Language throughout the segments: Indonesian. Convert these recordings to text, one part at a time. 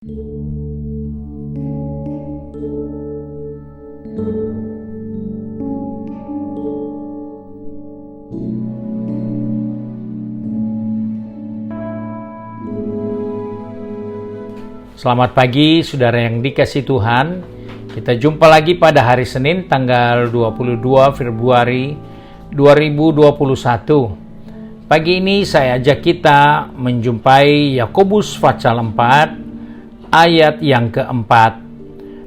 Selamat pagi saudara yang dikasihi Tuhan. Kita jumpa lagi pada hari Senin tanggal 22 Februari 2021. Pagi ini saya ajak kita menjumpai Yakobus pasal 4 ayat yang keempat.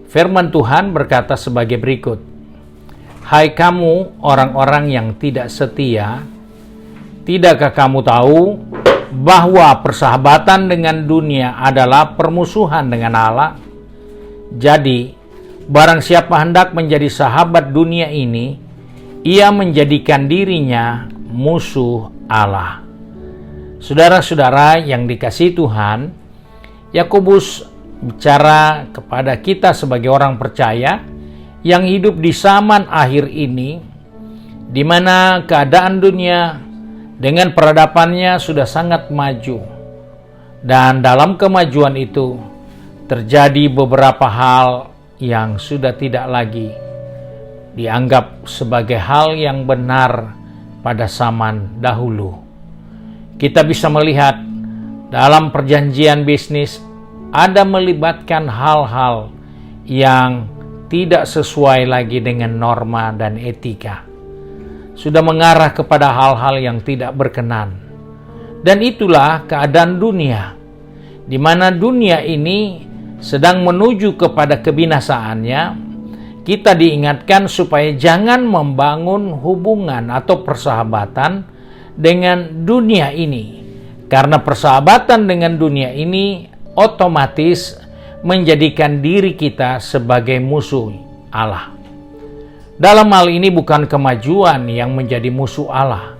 Firman Tuhan berkata sebagai berikut. Hai kamu orang-orang yang tidak setia, tidakkah kamu tahu bahwa persahabatan dengan dunia adalah permusuhan dengan Allah? Jadi, barang siapa hendak menjadi sahabat dunia ini, ia menjadikan dirinya musuh Allah. Saudara-saudara yang dikasihi Tuhan, Yakobus bicara kepada kita sebagai orang percaya yang hidup di zaman akhir ini, di mana keadaan dunia dengan peradabannya sudah sangat maju, dan dalam kemajuan itu terjadi beberapa hal yang sudah tidak lagi dianggap sebagai hal yang benar pada zaman dahulu. Kita bisa melihat dalam perjanjian bisnis ada melibatkan hal-hal yang tidak sesuai lagi dengan norma dan etika, sudah mengarah kepada hal-hal yang tidak berkenan. Dan itulah keadaan dunia, di mana dunia ini sedang menuju kepada kebinasaannya. Kita diingatkan supaya jangan membangun hubungan atau persahabatan dengan dunia ini, karena persahabatan dengan dunia ini otomatis menjadikan diri kita sebagai musuh Allah. Dalam hal ini bukan kemajuan yang menjadi musuh Allah.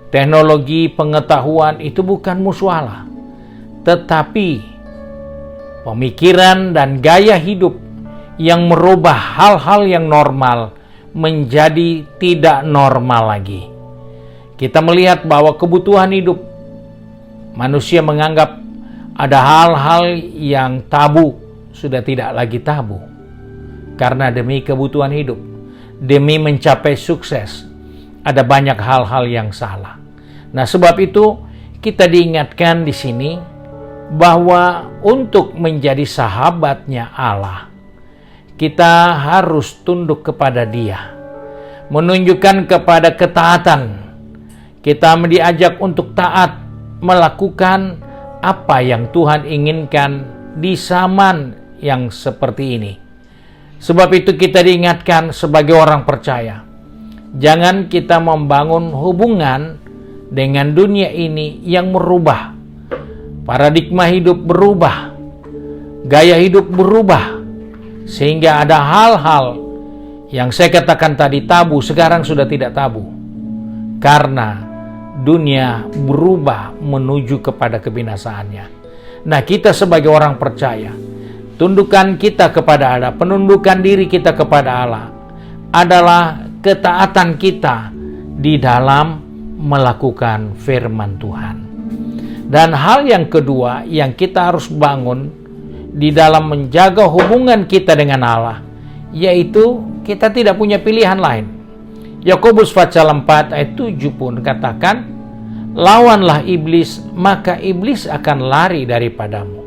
Teknologi pengetahuan itu bukan musuh Allah. Tetapi pemikiran dan gaya hidup yang merubah hal-hal yang normal menjadi tidak normal lagi. Kita melihat bahwa kebutuhan hidup manusia menganggap ada hal-hal yang tabu sudah tidak lagi tabu. Karena demi kebutuhan hidup, demi mencapai sukses, ada banyak hal-hal yang salah. Nah, sebab itu kita diingatkan di sini bahwa untuk menjadi sahabatnya Allah, kita harus tunduk kepada Dia, menunjukkan kepada ketaatan. Kita diajak untuk taat, melakukan apa yang Tuhan inginkan di zaman yang seperti ini. Sebab itu kita diingatkan sebagai orang percaya, jangan kita membangun hubungan dengan dunia ini yang merubah. Paradigma hidup berubah, gaya hidup berubah, sehingga ada hal-hal yang saya katakan tadi tabu, sekarang sudah tidak tabu. Karena dunia berubah menuju kepada kebinasaannya. Nah, kita sebagai orang percaya, tundukan kita kepada Allah, penundukan diri kita kepada Allah adalah ketaatan kita di dalam melakukan firman Tuhan. Dan hal yang kedua yang kita harus bangun di dalam menjaga hubungan kita dengan Allah, yaitu kita tidak punya pilihan lain. Yakobus pasal 4 ayat 7 pun katakan, lawanlah iblis, maka iblis akan lari daripadamu.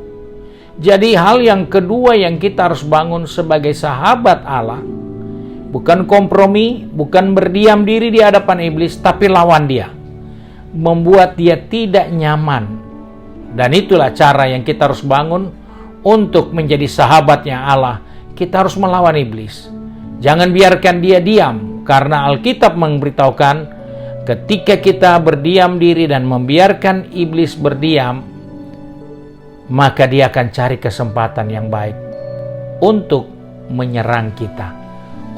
Jadi hal yang kedua yang kita harus bangun sebagai sahabat Allah, bukan kompromi, bukan berdiam diri di hadapan iblis, tapi lawan dia. Membuat dia tidak nyaman. Dan itulah cara yang kita harus bangun untuk menjadi sahabatnya Allah. Kita harus melawan iblis. Jangan biarkan dia diam, karena Alkitab memberitahukan ketika kita berdiam diri dan membiarkan iblis berdiam, maka dia akan cari kesempatan yang baik untuk menyerang kita,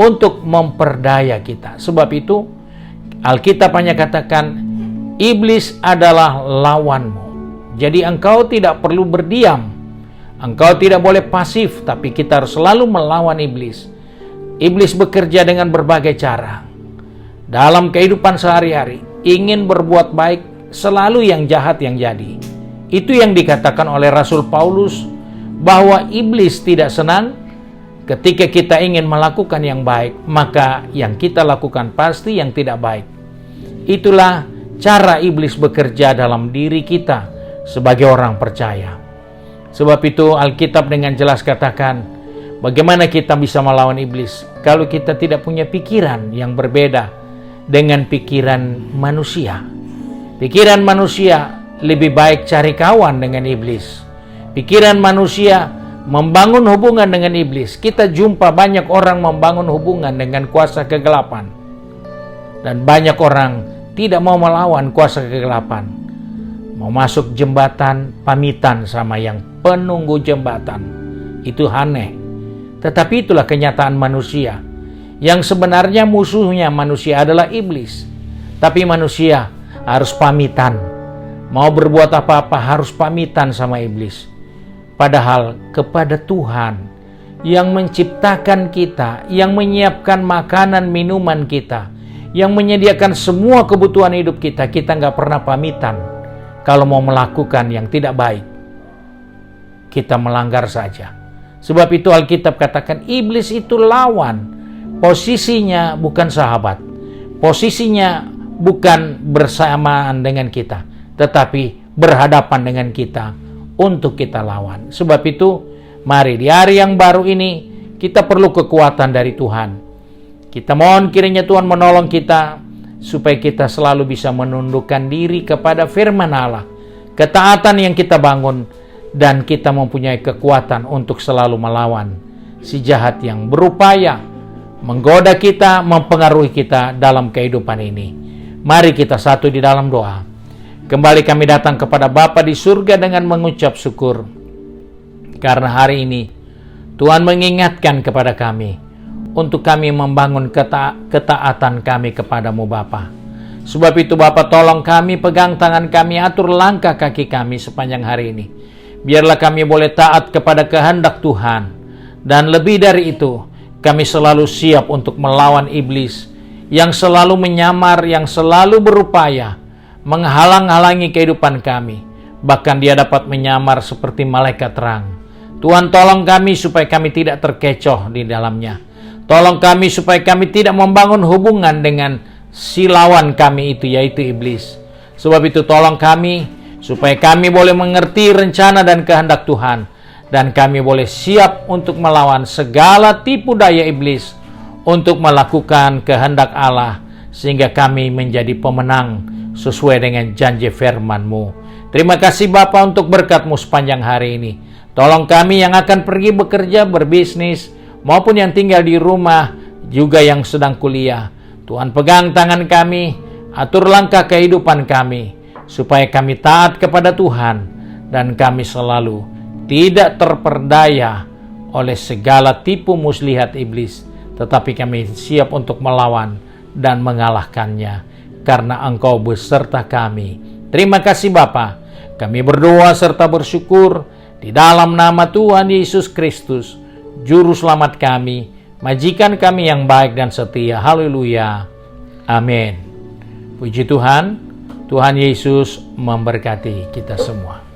untuk memperdaya kita. Sebab itu Alkitab hanya katakan iblis adalah lawanmu. Jadi engkau tidak perlu berdiam, engkau tidak boleh pasif, tapi kita harus selalu melawan iblis. Iblis bekerja dengan berbagai cara. Dalam kehidupan sehari-hari, ingin berbuat baik, selalu yang jahat yang jadi. Itu yang dikatakan oleh Rasul Paulus bahwa iblis tidak senang ketika kita ingin melakukan yang baik, maka yang kita lakukan pasti yang tidak baik. Itulah cara iblis bekerja dalam diri kita sebagai orang percaya. Sebab itu Alkitab dengan jelas katakan, bagaimana kita bisa melawan iblis kalau kita tidak punya pikiran yang berbeda dengan pikiran manusia. Pikiran manusia lebih baik cari kawan dengan iblis. Pikiran manusia membangun hubungan dengan iblis. Kita jumpa banyak orang membangun hubungan dengan kuasa kegelapan. Dan banyak orang tidak mau melawan kuasa kegelapan. Mau masuk jembatan, pamitan sama yang penunggu jembatan. Itu aneh. Tetapi itulah kenyataan manusia. Yang sebenarnya musuhnya manusia adalah iblis. Tapi manusia harus pamitan. Mau berbuat apa-apa harus pamitan sama iblis. Padahal kepada Tuhan yang menciptakan kita, yang menyiapkan makanan minuman kita, yang menyediakan semua kebutuhan hidup kita, kita nggak pernah pamitan. Kalau mau melakukan yang tidak baik, kita melanggar saja. Sebab itu Alkitab katakan iblis itu lawan. Posisinya bukan sahabat. Posisinya bukan bersamaan dengan kita, tetapi berhadapan dengan kita untuk kita lawan. Sebab itu, mari di hari yang baru ini, kita perlu kekuatan dari Tuhan. Kita mohon kiranya Tuhan menolong kita, supaya kita selalu bisa menundukkan diri kepada firman Allah. Ketaatan yang kita bangun, dan kita mempunyai kekuatan untuk selalu melawan si jahat yang berupaya menggoda kita, mempengaruhi kita dalam kehidupan ini. Mari kita satu di dalam doa. Kembali kami datang kepada Bapa di surga dengan mengucap syukur. Karena hari ini Tuhan mengingatkan kepada kami untuk kami membangun ketaatan kami kepadamu Bapa. Sebab itu Bapa, tolong kami, pegang tangan kami, atur langkah kaki kami sepanjang hari ini. Biarlah kami boleh taat kepada kehendak Tuhan. Dan lebih dari itu, kami selalu siap untuk melawan iblis yang selalu menyamar, yang selalu berupaya menghalang-halangi kehidupan kami. Bahkan dia dapat menyamar seperti malaikat terang. Tuhan, tolong kami supaya kami tidak terkecoh di dalamnya. Tolong kami supaya kami tidak membangun hubungan dengan si lawan kami itu, yaitu iblis. Sebab itu tolong kami supaya kami boleh mengerti rencana dan kehendak Tuhan. Dan kami boleh siap untuk melawan segala tipu daya iblis untuk melakukan kehendak Allah, sehingga kami menjadi pemenang sesuai dengan janji firman-Mu. Terima kasih Bapa untuk berkat-Mu sepanjang hari ini. Tolong kami yang akan pergi bekerja, berbisnis, maupun yang tinggal di rumah, juga yang sedang kuliah. Tuhan, pegang tangan kami, atur langkah kehidupan kami, supaya kami taat kepada Tuhan, dan kami selalu tidak terperdaya oleh segala tipu muslihat iblis, tetapi kami siap untuk melawan dan mengalahkannya, karena Engkau beserta kami. Terima kasih Bapa. Kami berdoa serta bersyukur di dalam nama Tuhan Yesus Kristus, Juru Selamat kami, majikan kami yang baik dan setia. Haleluya. Amin. Puji Tuhan. Tuhan Yesus memberkati kita semua.